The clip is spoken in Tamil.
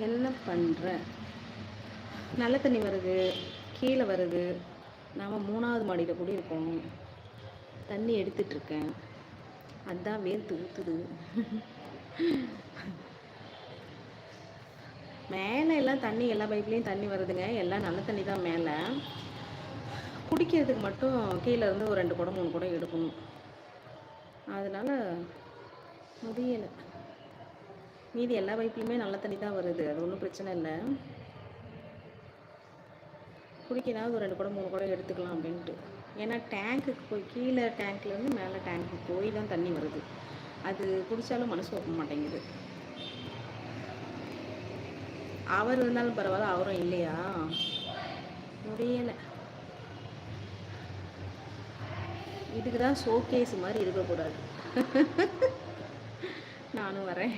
என்ன பண்ணுற? நல்ல தண்ணி வருது, கீழே வருது. நாம் 3வது மாடியில் கூட இருக்கோம். தண்ணி எடுத்துட்ருக்கேன். அதுதான் வேர்த்து ஊற்றுது. மேலே எல்லாம் தண்ணி, எல்லா பைப்லேயும் தண்ணி வருதுங்க. எல்லாம் நல்ல தண்ணி தான் மேலே. குடிக்கிறதுக்கு மட்டும் கீழே இருந்து ஒரு 2 குடம் 3 குடம் எடுக்கணும். அதனால் முடியலை. மீதி எல்லா பைப்லையுமே நல்ல தண்ணி தான் வருது. அது ஒன்றும் பிரச்சனை இல்லை. குடிக்கிறாவது ஒரு 2 குடம் 3 குடம் எடுத்துக்கலாம் அப்படின்ட்டு. ஏன்னா டேங்க்குக்கு போய் கீழே டேங்க்லேருந்து மேலே டேங்க்குக்கு போய் தான் தண்ணி வருது. அது குடித்தாலும் மனசு வைக்க மாட்டேங்குது. அவர் இருந்தாலும் பரவாயில்ல, அவரும் இல்லையா? முடியலை. இதுக்கு தான் ஷோகேஸ் மாதிரி இருக்கக்கூடாது. நானும் வரேன்.